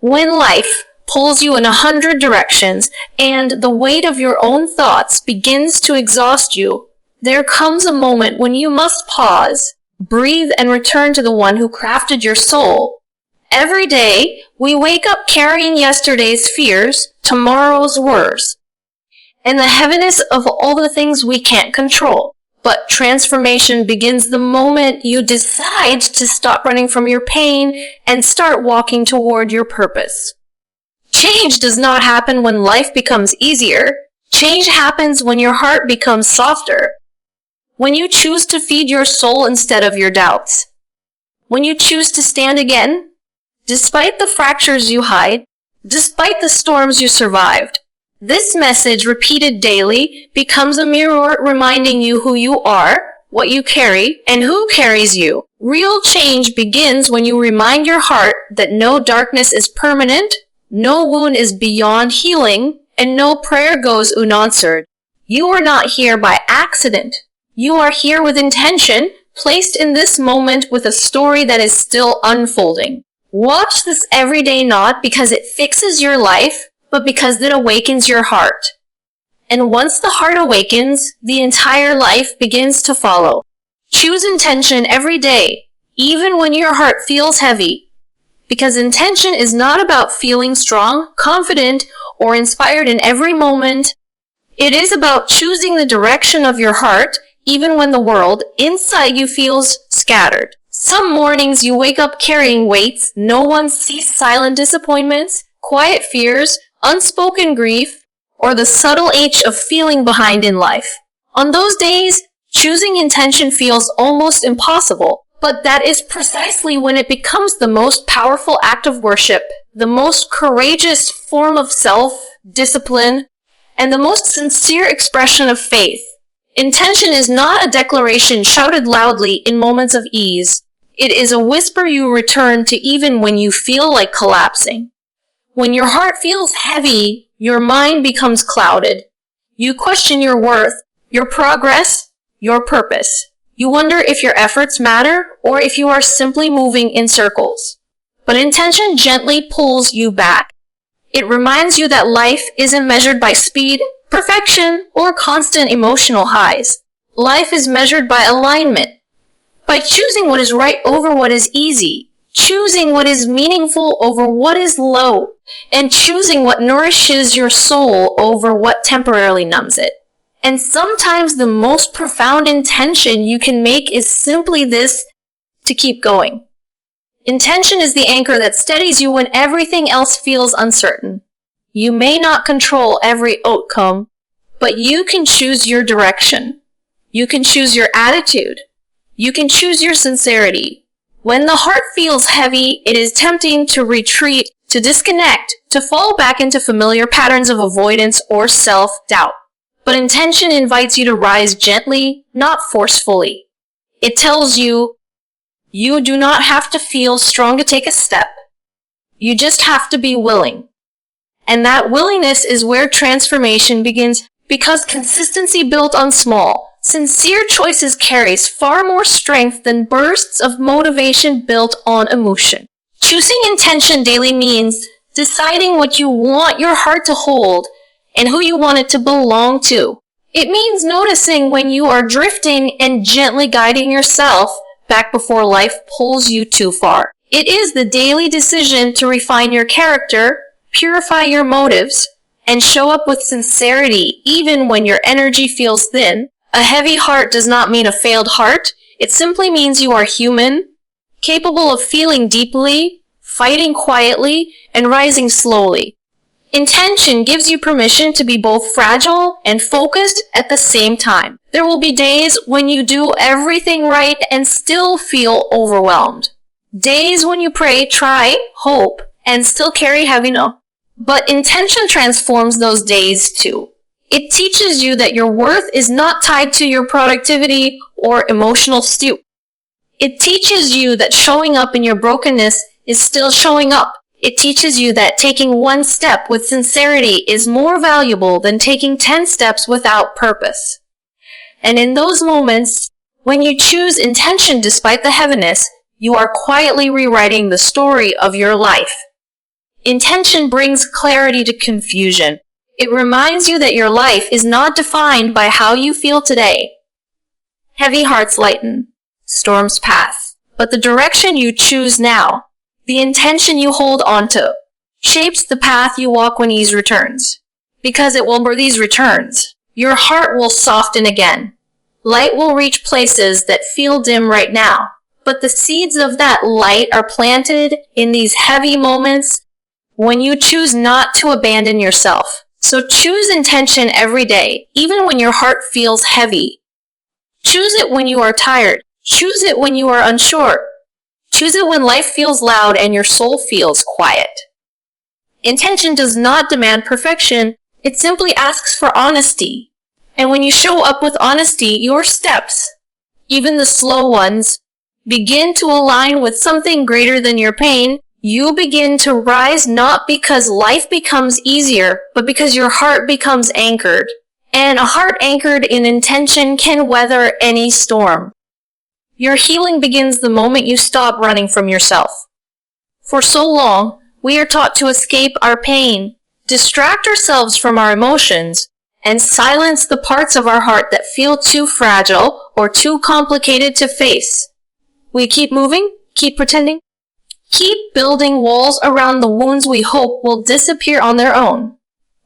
When life pulls you in 100 directions and the weight of your own thoughts begins to exhaust you, there comes a moment when you must pause, breathe, and return to the one who crafted your soul. Every day, we wake up carrying yesterday's fears, tomorrow's worries, and the heaviness of all the things we can't control. But transformation begins the moment you decide to stop running from your pain and start walking toward your purpose. Change does not happen when life becomes easier. Change happens when your heart becomes softer. When you choose to feed your soul instead of your doubts. When you choose to stand again, despite the fractures you hide, despite the storms you survived. This message, repeated daily, becomes a mirror reminding you who you are, what you carry, and who carries you. Real change begins when you remind your heart that no darkness is permanent, no wound is beyond healing, and no prayer goes unanswered. You are not here by accident. You are here with intention, placed in this moment with a story that is still unfolding. Watch this every day not because it fixes your life, but because it awakens your heart. And once the heart awakens, the entire life begins to follow. Choose intention every day, even when your heart feels heavy. Because intention is not about feeling strong, confident, or inspired in every moment. It is about choosing the direction of your heart, even when the world inside you feels scattered. Some mornings you wake up carrying weights no one sees, silent disappointments, quiet fears, unspoken grief, or the subtle ache of feeling behind in life. On those days, choosing intention feels almost impossible. But that is precisely when it becomes the most powerful act of worship, the most courageous form of self-discipline, and the most sincere expression of faith. Intention is not a declaration shouted loudly in moments of ease. It is a whisper you return to even when you feel like collapsing. When your heart feels heavy, your mind becomes clouded. You question your worth, your progress, your purpose. You wonder if your efforts matter or if you are simply moving in circles. But intention gently pulls you back. It reminds you that life isn't measured by speed, perfection, or constant emotional highs. Life is measured by alignment, by choosing what is right over what is easy, choosing what is meaningful over what is low, and choosing what nourishes your soul over what temporarily numbs it. And sometimes the most profound intention you can make is simply this: to keep going. Intention is the anchor that steadies you when everything else feels uncertain. You may not control every outcome, but you can choose your direction. You can choose your attitude. You can choose your sincerity. When the heart feels heavy, it is tempting to retreat, to disconnect, to fall back into familiar patterns of avoidance or self-doubt. But intention invites you to rise gently, not forcefully. It tells you, you do not have to feel strong to take a step. You just have to be willing. And that willingness is where transformation begins, because consistency built on small, sincere choices carries far more strength than bursts of motivation built on emotion. Choosing intention daily means deciding what you want your heart to hold and who you want it to belong to. It means noticing when you are drifting and gently guiding yourself back before life pulls you too far. It is the daily decision to refine your character, purify your motives, and show up with sincerity even when your energy feels thin. A heavy heart does not mean a failed heart. It simply means you are human, capable of feeling deeply, fighting quietly, and rising slowly. Intention gives you permission to be both fragile and focused at the same time. There will be days when you do everything right and still feel overwhelmed. Days when you pray, try, hope, and still carry heaviness. But intention transforms those days too. It teaches you that your worth is not tied to your productivity or emotional state. It teaches you that showing up in your brokenness is still showing up. It teaches you that taking one step with sincerity is more valuable than taking 10 steps without purpose. And in those moments, when you choose intention despite the heaviness, you are quietly rewriting the story of your life. Intention brings clarity to confusion. It reminds you that your life is not defined by how you feel today. Heavy hearts lighten, storms pass, but the direction you choose now, the intention you hold onto, shapes the path you walk when ease returns. Because it will bring these returns, your heart will soften again. Light will reach places that feel dim right now, but the seeds of that light are planted in these heavy moments when you choose not to abandon yourself. So choose intention every day, even when your heart feels heavy. Choose it when you are tired. Choose it when you are unsure. Choose it when life feels loud and your soul feels quiet. Intention does not demand perfection. It simply asks for honesty. And when you show up with honesty, your steps, even the slow ones, begin to align with something greater than your pain. You begin to rise not because life becomes easier, but because your heart becomes anchored. And a heart anchored in intention can weather any storm. Your healing begins the moment you stop running from yourself. For so long, we are taught to escape our pain, distract ourselves from our emotions, and silence the parts of our heart that feel too fragile or too complicated to face. We keep moving, keep pretending, keep building walls around the wounds we hope will disappear on their own.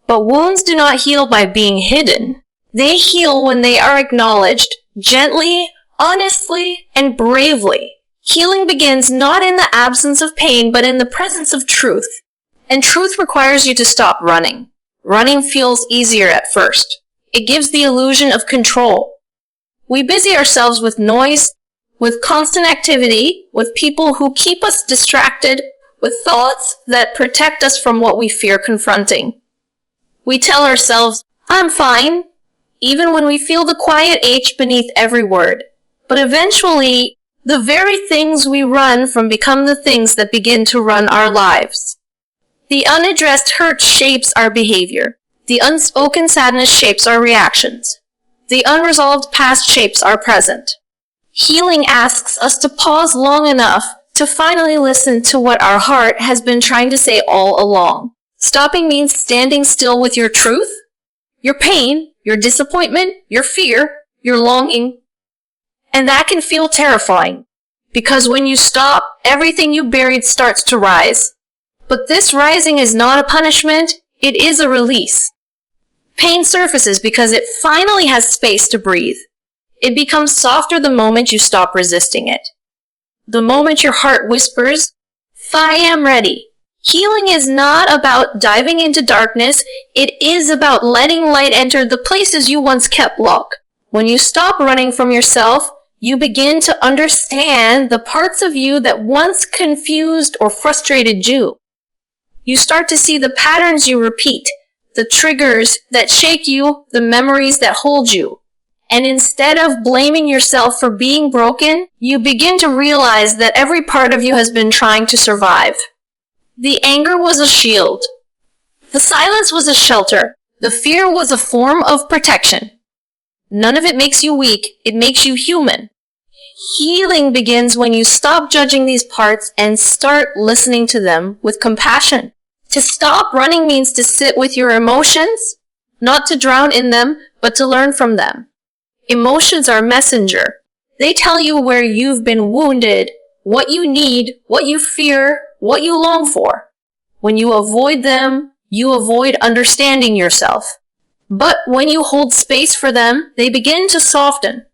But wounds do not heal by being hidden. They heal when they are acknowledged, gently, honestly, and bravely. Healing begins not in the absence of pain, but in the presence of truth. And truth requires you to stop running. Running feels easier at first. It gives the illusion of control. We busy ourselves with noise, with constant activity, with people who keep us distracted, with thoughts that protect us from what we fear confronting. We tell ourselves, I'm fine, even when we feel the quiet ache beneath every word. But eventually, the very things we run from become the things that begin to run our lives. The unaddressed hurt shapes our behavior. The unspoken sadness shapes our reactions. The unresolved past shapes our present. Healing asks us to pause long enough to finally listen to what our heart has been trying to say all along. Stopping means standing still with your truth, your pain, your disappointment, your fear, your longing. And that can feel terrifying, because when you stop, everything you buried starts to rise. But this rising is not a punishment, it is a release. Pain surfaces because it finally has space to breathe. It becomes softer the moment you stop resisting it. The moment your heart whispers, I am ready. Healing is not about diving into darkness, it is about letting light enter the places you once kept locked. When you stop running from yourself, you begin to understand the parts of you that once confused or frustrated you. You start to see the patterns you repeat, the triggers that shake you, the memories that hold you. And instead of blaming yourself for being broken, you begin to realize that every part of you has been trying to survive. The anger was a shield. The silence was a shelter. The fear was a form of protection. None of it makes you weak, it makes you human. Healing begins when you stop judging these parts and start listening to them with compassion. To stop running means to sit with your emotions, not to drown in them, but to learn from them. Emotions are messenger. They tell you where you've been wounded, what you need, what you fear, what you long for. When you avoid them, you avoid understanding yourself. But when you hold space for them, they begin to soften.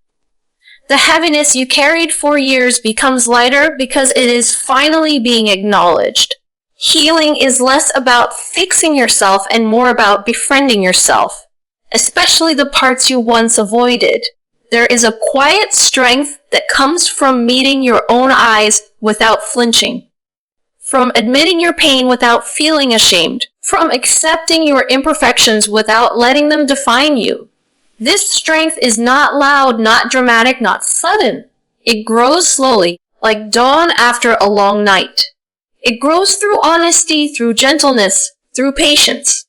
The heaviness you carried for years becomes lighter because it is finally being acknowledged. Healing is less about fixing yourself and more about befriending yourself, especially the parts you once avoided. There is a quiet strength that comes from meeting your own eyes without flinching, from admitting your pain without feeling ashamed, from accepting your imperfections without letting them define you. This strength is not loud, not dramatic, not sudden. It grows slowly, like dawn after a long night. It grows through honesty, through gentleness, through patience.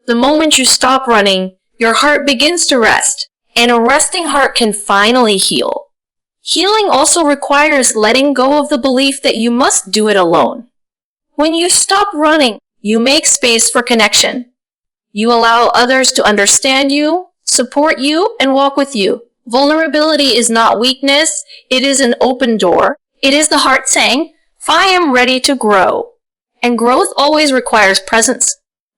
The moment you stop running, your heart begins to rest, and a resting heart can finally heal. Healing also requires letting go of the belief that you must do it alone. When you stop running, You make space for connection. You allow others to understand you, support you, and walk with you. Vulnerability is not weakness. It is an open door. It is the heart saying, I am ready to grow. And growth always requires presence,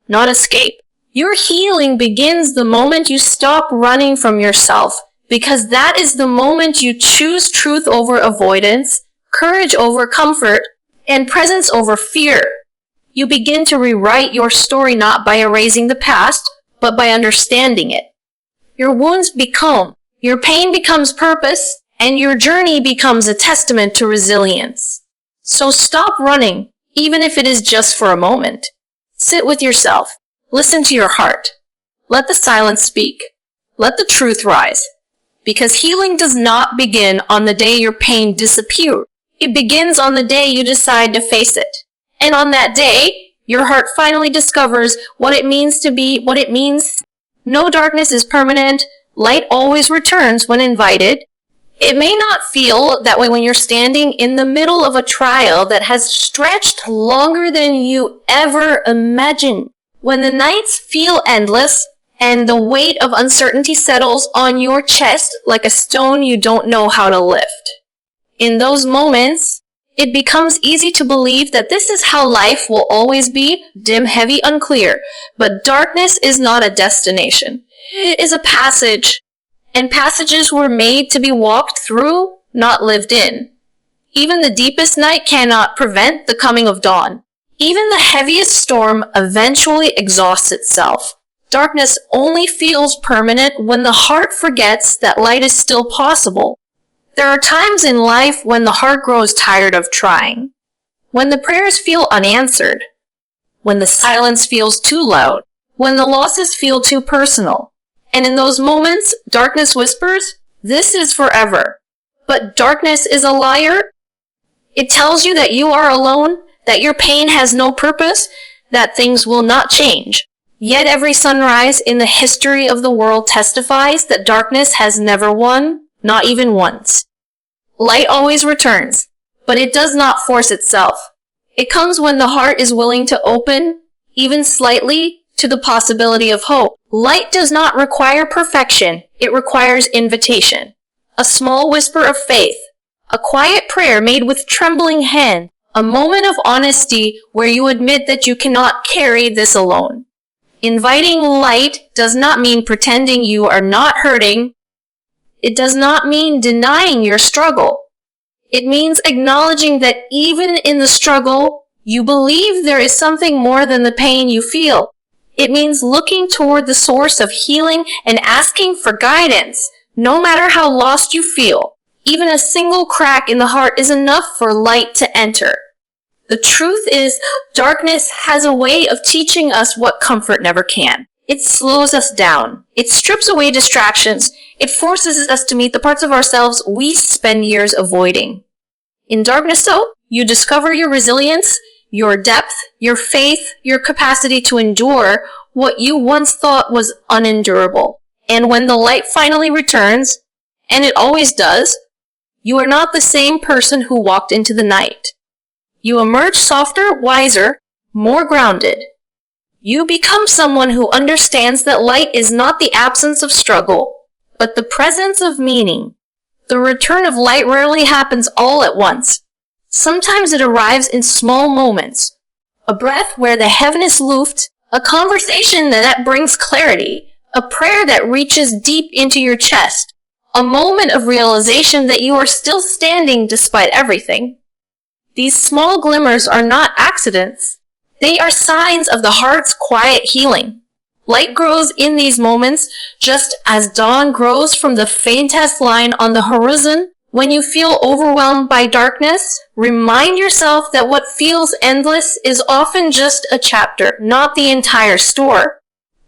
not escape. Your healing begins the moment you stop running from yourself, because that is the moment you choose truth over avoidance, courage over comfort, and presence over fear. You begin to rewrite your story not by erasing the past, but by understanding it. Your wounds become, your pain becomes purpose, and your journey becomes a testament to resilience. So stop running, even if it is just for a moment. Sit with yourself. Listen to your heart. Let the silence speak. Let the truth rise. Because healing does not begin on the day your pain disappears. It begins on the day you decide to face it. And on that day, your heart finally discovers what it means to be what it means. No darkness is permanent. Light always returns when invited. It may not feel that way when you're standing in the middle of a trial that has stretched longer than you ever imagined. When the nights feel endless and the weight of uncertainty settles on your chest like a stone you don't know how to lift. In those moments, it becomes easy to believe that this is how life will always be, dim, heavy, unclear. But darkness is not a destination. It is a passage. And passages were made to be walked through, not lived in. Even the deepest night cannot prevent the coming of dawn. Even the heaviest storm eventually exhausts itself. Darkness only feels permanent when the heart forgets that light is still possible. There are times in life when the heart grows tired of trying. When the prayers feel unanswered. When the silence feels too loud. When the losses feel too personal. And in those moments, darkness whispers, this is forever. But darkness is a liar. It tells you that you are alone, that your pain has no purpose, that things will not change. Yet every sunrise in the history of the world testifies that darkness has never won, not even once. Light always returns, but it does not force itself. It comes when the heart is willing to open, even slightly, to the possibility of hope. Light does not require perfection, it requires invitation. A small whisper of faith, a quiet prayer made with trembling hand, a moment of honesty where you admit that you cannot carry this alone. Inviting light does not mean pretending you are not hurting. It does not mean denying your struggle. It means acknowledging that even in the struggle, you believe there is something more than the pain you feel. It means looking toward the source of healing and asking for guidance, no matter how lost you feel. Even a single crack in the heart is enough for light to enter. The truth is, darkness has a way of teaching us what comfort never can. It slows us down. It strips away distractions. It forces us to meet the parts of ourselves we spend years avoiding. In darkness, though, you discover your resilience, your depth, your faith, your capacity to endure what you once thought was unendurable. And when the light finally returns, and it always does, you are not the same person who walked into the night. You emerge softer, wiser, more grounded. You become someone who understands that light is not the absence of struggle, but the presence of meaning. The return of light rarely happens all at once. Sometimes it arrives in small moments. A breath where the heaven is looped, a conversation that brings clarity, a prayer that reaches deep into your chest, a moment of realization that you are still standing despite everything. These small glimmers are not accidents. They are signs of the heart's quiet healing. Light grows in these moments just as dawn grows from the faintest line on the horizon. When you feel overwhelmed by darkness, remind yourself that what feels endless is often just a chapter, not the entire story.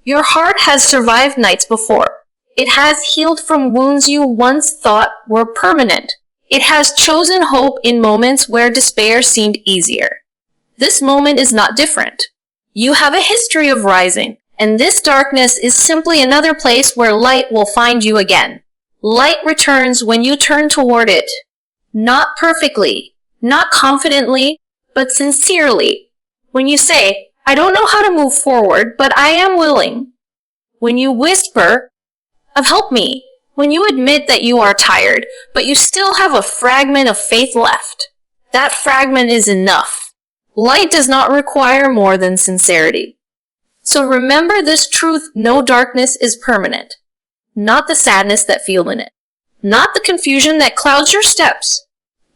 Your heart has survived nights before. It has healed from wounds you once thought were permanent. It has chosen hope in moments where despair seemed easier. This moment is not different. You have a history of rising, and this darkness is simply another place where light will find you again. Light returns when you turn toward it. Not perfectly, not confidently, but sincerely. When you say, I don't know how to move forward, but I am willing. When you whisper of help me, when you admit that you are tired, but you still have a fragment of faith left, that fragment is enough. Light does not require more than sincerity. So remember this truth: no darkness is permanent. Not the sadness that feels in it. Not the confusion that clouds your steps.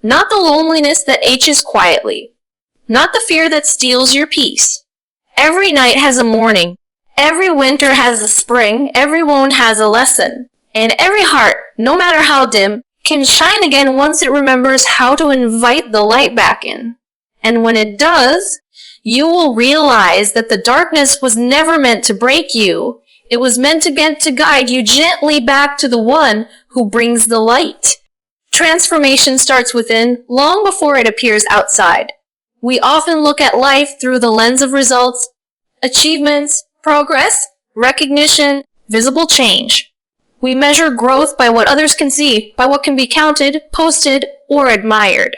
Not the loneliness that aches quietly. Not the fear that steals your peace. Every night has a morning. Every winter has a spring. Every wound has a lesson. And every heart, no matter how dim, can shine again once it remembers how to invite the light back in. And when it does, you will realize that the darkness was never meant to break you. It was meant to guide you gently back to the one who brings the light. Transformation starts within long before it appears outside. We often look at life through the lens of results, achievements, progress, recognition, visible change. We measure growth by what others can see, by what can be counted, posted, or admired.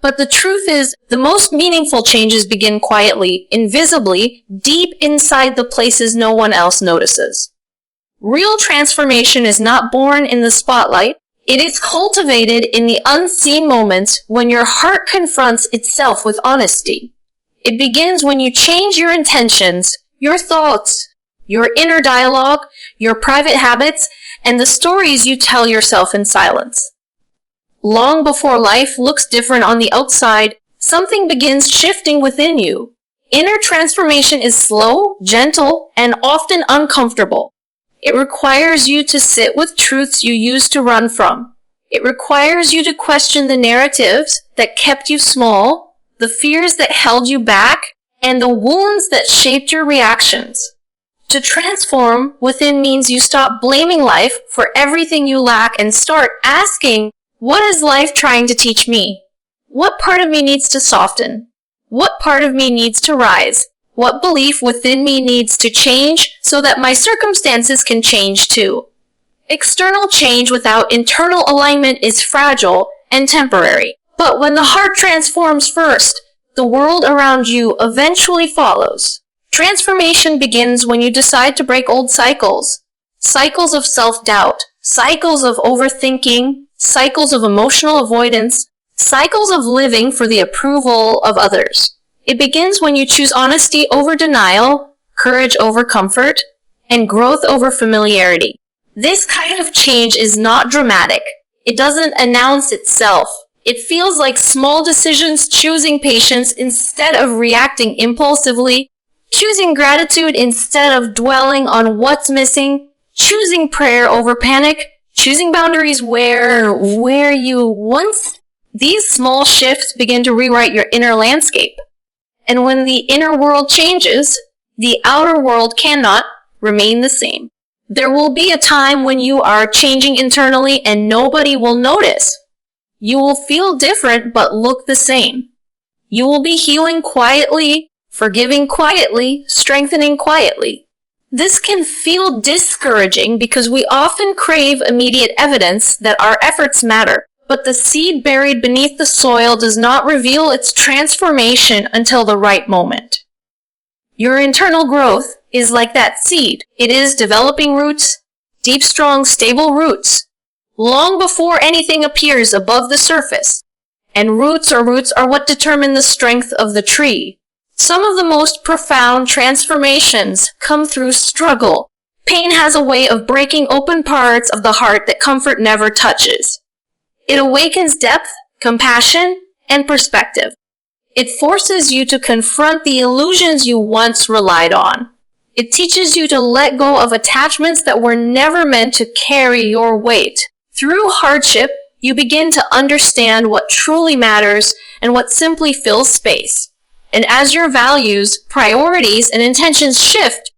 But the truth is, the most meaningful changes begin quietly, invisibly, deep inside the places no one else notices. Real transformation is not born in the spotlight. It is cultivated in the unseen moments when your heart confronts itself with honesty. It begins when you change your intentions, your thoughts, your inner dialogue, your private habits, and the stories you tell yourself in silence. Long before life looks different on the outside, something begins shifting within you. Inner transformation is slow, gentle, and often uncomfortable. It requires you to sit with truths you used to run from. It requires you to question the narratives that kept you small, the fears that held you back, and the wounds that shaped your reactions. To transform within means you stop blaming life for everything you lack and start asking, what is life trying to teach me? What part of me needs to soften? What part of me needs to rise? What belief within me needs to change so that my circumstances can change too? External change without internal alignment is fragile and temporary. But when the heart transforms first, the world around you eventually follows. Transformation begins when you decide to break old cycles. Cycles of self-doubt, cycles of overthinking, cycles of emotional avoidance, cycles of living for the approval of others. It begins when you choose honesty over denial, courage over comfort, and growth over familiarity. This kind of change is not dramatic. It doesn't announce itself. It feels like small decisions, choosing patience instead of reacting impulsively, choosing gratitude instead of dwelling on what's missing, choosing prayer over panic, choosing boundaries where you once. These small shifts begin to rewrite your inner landscape. And when the inner world changes, the outer world cannot remain the same. There will be a time when you are changing internally and nobody will notice. You will feel different but look the same. You will be healing quietly, forgiving quietly, strengthening quietly. This can feel discouraging because we often crave immediate evidence that our efforts matter. But the seed buried beneath the soil does not reveal its transformation until the right moment. Your internal growth is like that seed. It is developing roots, deep, strong, stable roots, long before anything appears above the surface. And roots are what determine the strength of the tree. Some of the most profound transformations come through struggle. Pain has a way of breaking open parts of the heart that comfort never touches. It awakens depth, compassion, and perspective. It forces you to confront the illusions you once relied on. It teaches you to let go of attachments that were never meant to carry your weight. Through hardship, you begin to understand what truly matters and what simply fills space. And as your values, priorities, and intentions shift,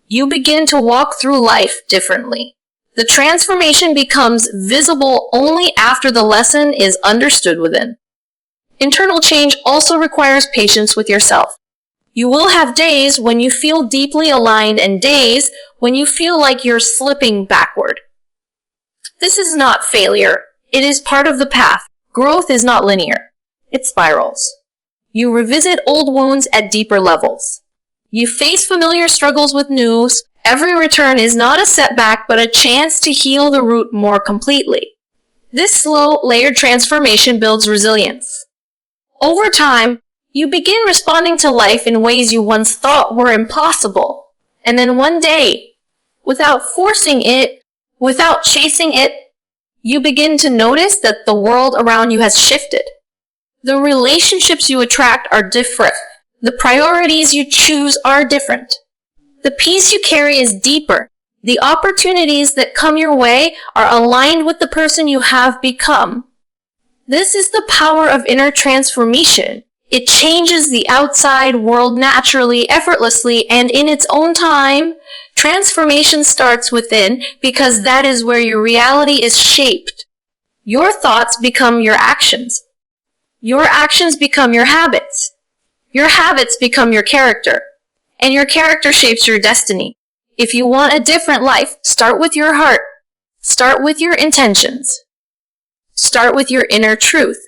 you begin to walk through life differently. The transformation becomes visible only after the lesson is understood within. Internal change also requires patience with yourself. You will have days when you feel deeply aligned and days when you feel like you're slipping backward. This is not failure. It is part of the path. Growth is not linear. It spirals. You revisit old wounds at deeper levels. You face familiar struggles with news. Every return is not a setback, but a chance to heal the root more completely. This slow, layered transformation builds resilience. Over time, you begin responding to life in ways you once thought were impossible. And then one day, without forcing it, without chasing it, you begin to notice that the world around you has shifted. The relationships you attract are different. The priorities you choose are different. The peace you carry is deeper. The opportunities that come your way are aligned with the person you have become. This is the power of inner transformation. It changes the outside world naturally, effortlessly, and in its own time. Transformation starts within because that is where your reality is shaped. Your thoughts become your actions. Your actions become your habits. Your habits become your character. And your character shapes your destiny. If you want a different life, start with your heart. Start with your intentions. Start with your inner truth.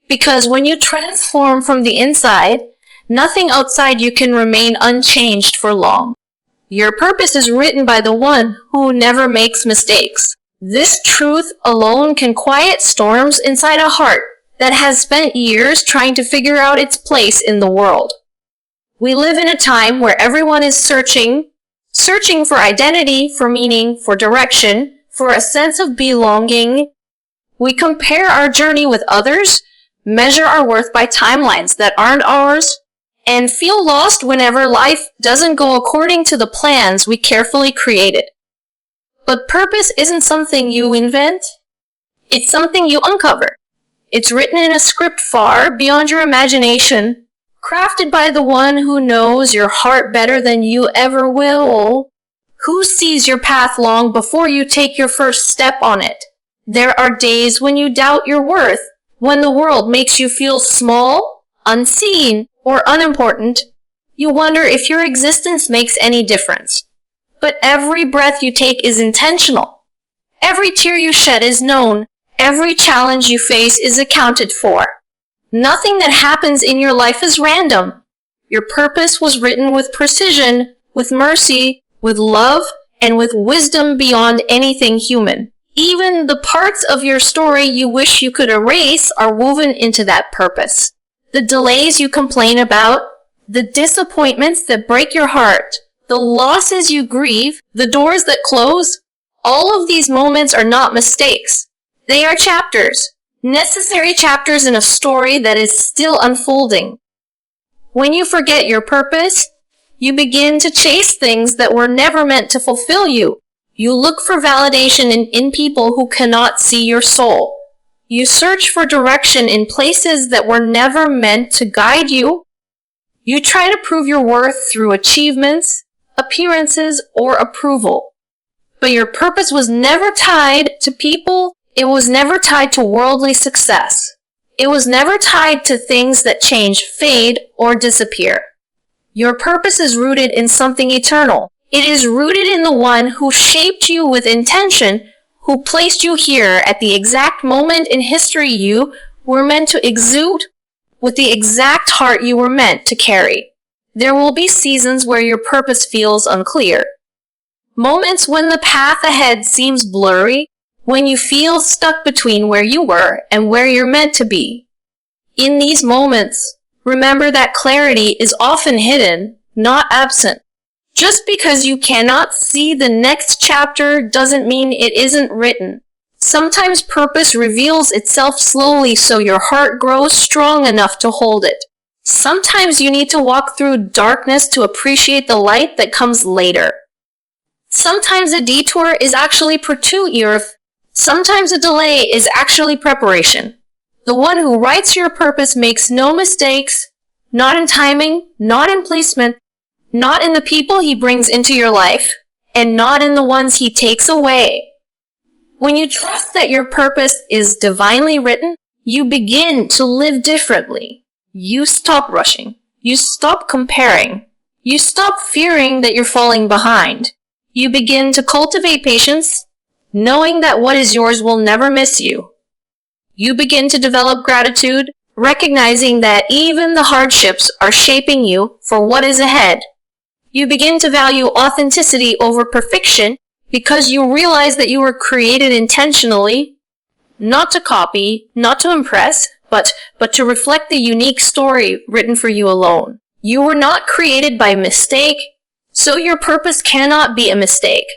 Because when you transform from the inside, nothing outside you can remain unchanged for long. Your purpose is written by the one who never makes mistakes. This truth alone can quiet storms inside a heart that has spent years trying to figure out its place in the world. We live in a time where everyone is searching for identity, for meaning, for direction, for a sense of belonging. We compare our journey with others, measure our worth by timelines that aren't ours, and feel lost whenever life doesn't go according to the plans we carefully created. But purpose isn't something you invent. It's something you uncover. It's written in a script far beyond your imagination, crafted by the one who knows your heart better than you ever will, who sees your path long before you take your first step on it. There are days when you doubt your worth, when the world makes you feel small, unseen, or unimportant. You wonder if your existence makes any difference. But every breath you take is intentional. Every tear you shed is known. Every challenge you face is accounted for. Nothing that happens in your life is random. Your purpose was written with precision, with mercy, with love, and with wisdom beyond anything human. Even the parts of your story you wish you could erase are woven into that purpose. The delays you complain about, the disappointments that break your heart, the losses you grieve, the doors that close, all of these moments are not mistakes. They are chapters, necessary chapters in a story that is still unfolding. When you forget your purpose, you begin to chase things that were never meant to fulfill you. You look for validation in people who cannot see your soul. You search for direction in places that were never meant to guide you. You try to prove your worth through achievements, appearances, or approval. But your purpose was never tied to people. It was never tied to worldly success. It was never tied to things that change, fade, or disappear. Your purpose is rooted in something eternal. It is rooted in the one who shaped you with intention, who placed you here at the exact moment in history you were meant to exude, with the exact heart you were meant to carry. There will be seasons where your purpose feels unclear. Moments when the path ahead seems blurry, when you feel stuck between where you were and where you're meant to be. In these moments, remember that clarity is often hidden, not absent. Just because you cannot see the next chapter doesn't mean it isn't written. Sometimes purpose reveals itself slowly so your heart grows strong enough to hold it. Sometimes you need to walk through darkness to appreciate the light that comes later. Sometimes a detour is actually pursuit. Sometimes a delay is actually preparation. The one who writes your purpose makes no mistakes, not in timing, not in placement, not in the people he brings into your life, and not in the ones he takes away. When you trust that your purpose is divinely written, you begin to live differently. You stop rushing. You stop comparing. You stop fearing that you're falling behind. You begin to cultivate patience, knowing that what is yours will never miss you. You begin to develop gratitude, recognizing that even the hardships are shaping you for what is ahead. You begin to value authenticity over perfection because you realize that you were created intentionally, not to copy, not to impress, but to reflect the unique story written for you alone. You were not created by mistake, so your purpose cannot be a mistake.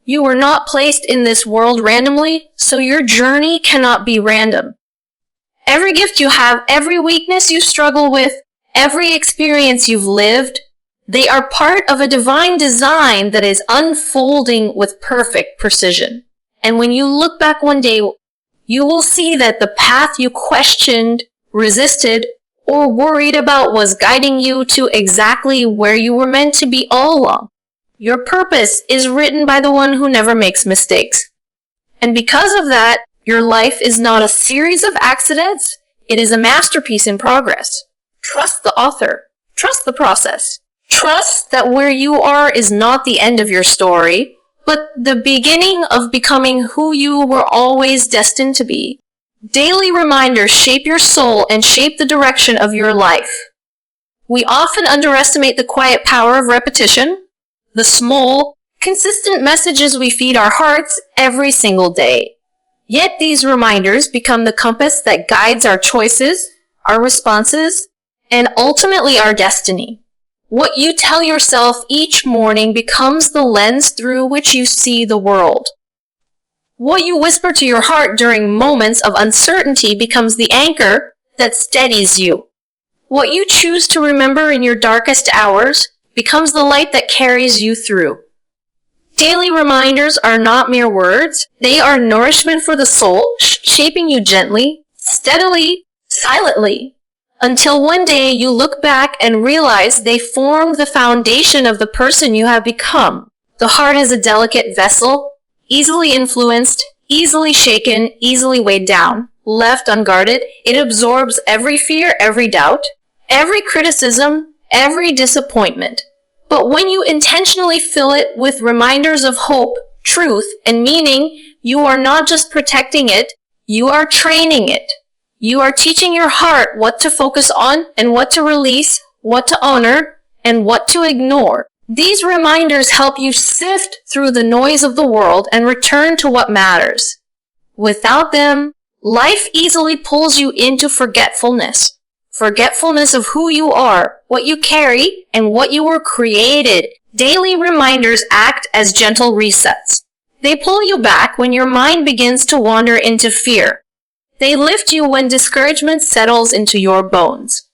You were not placed in this world randomly, so your journey cannot be random. Every gift you have, every weakness you struggle with, every experience you've lived, they are part of a divine design that is unfolding with perfect precision. And when you look back one day, you will see that the path you questioned, resisted, or worried about was guiding you to exactly where you were meant to be all along. Your purpose is written by the one who never makes mistakes. And because of that, your life is not a series of accidents, it is a masterpiece in progress. Trust the author. Trust the process. Trust that where you are is not the end of your story, but the beginning of becoming who you were always destined to be. Daily reminders shape your soul and shape the direction of your life. We often underestimate the quiet power of repetition, the small, consistent messages we feed our hearts every single day. Yet these reminders become the compass that guides our choices, our responses, and ultimately our destiny. What you tell yourself each morning becomes the lens through which you see the world. What you whisper to your heart during moments of uncertainty becomes the anchor that steadies you. What you choose to remember in your darkest hours becomes the light that carries you through. Daily reminders are not mere words. They are nourishment for the soul, shaping you gently, steadily, silently, until one day you look back and realize they formed the foundation of the person you have become. The heart is a delicate vessel, easily influenced, easily shaken, easily weighed down. Left unguarded, it absorbs every fear, every doubt, every criticism, every disappointment. But when you intentionally fill it with reminders of hope, truth, and meaning, you are not just protecting it, you are training it. You are teaching your heart what to focus on and what to release, what to honor, and what to ignore. These reminders help you sift through the noise of the world and return to what matters. Without them, life easily pulls you into forgetfulness. Forgetfulness of who you are, what you carry, and what you were created. Daily reminders act as gentle resets. They pull you back when your mind begins to wander into fear. They lift you when discouragement settles into your bones.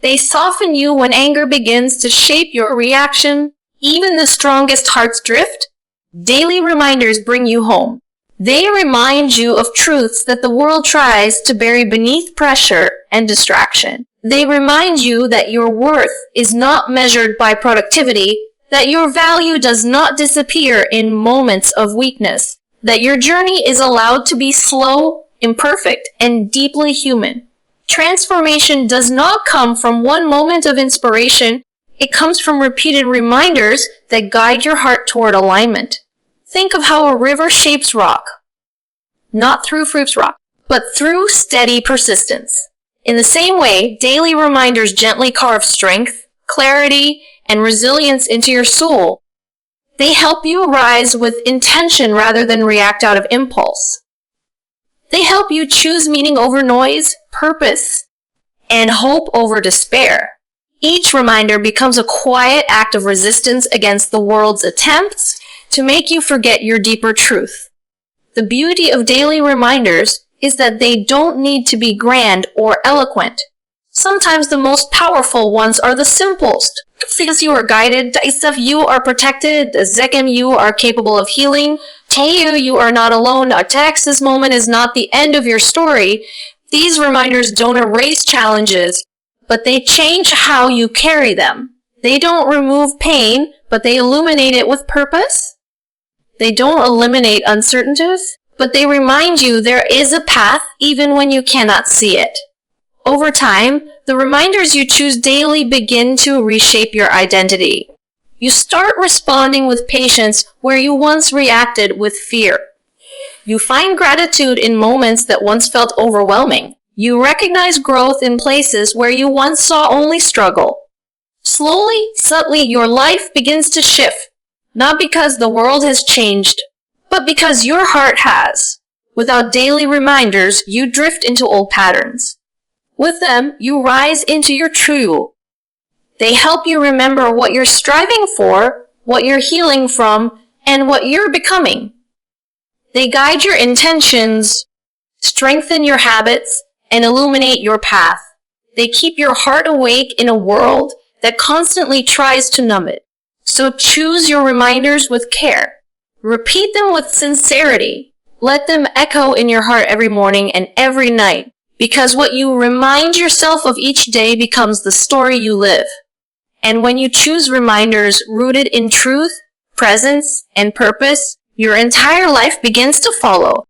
They soften you when anger begins to shape your reaction. Even the strongest hearts drift. Daily reminders bring you home. They remind you of truths that the world tries to bury beneath pressure and distraction. They remind you that your worth is not measured by productivity, that your value does not disappear in moments of weakness, that your journey is allowed to be slow, imperfect, and deeply human. Transformation does not come from one moment of inspiration. It comes from repeated reminders that guide your heart toward alignment. Think of how a river shapes rock. Not through fruits rock, but through steady persistence. In the same way, daily reminders gently carve strength, clarity, and resilience into your soul. They help you rise with intention rather than react out of impulse. They help you choose meaning over noise, purpose, and hope over despair. Each reminder becomes a quiet act of resistance against the world's attempts to make you forget your deeper truth. The beauty of daily reminders is that they don't need to be grand or eloquent. Sometimes the most powerful ones are the simplest. Because you are guided, Daisaf, you are protected, Zekem, you are capable of healing, Teyu, you are not alone, Tex, this moment is not the end of your story. These reminders don't erase challenges, but they change how you carry them. They don't remove pain, but they illuminate it with purpose. They don't eliminate uncertainties, but they remind you there is a path even when you cannot see it. Over time, the reminders you choose daily begin to reshape your identity. You start responding with patience where you once reacted with fear. You find gratitude in moments that once felt overwhelming. You recognize growth in places where you once saw only struggle. Slowly, subtly, your life begins to shift. Not because the world has changed, but because your heart has. Without daily reminders, you drift into old patterns. With them, you rise into your true. They help you remember what you're striving for, what you're healing from, and what you're becoming. They guide your intentions, strengthen your habits, and illuminate your path. They keep your heart awake in a world that constantly tries to numb it. So choose your reminders with care. Repeat them with sincerity. Let them echo in your heart every morning and every night, because what you remind yourself of each day becomes the story you live. And when you choose reminders rooted in truth, presence, and purpose, your entire life begins to follow.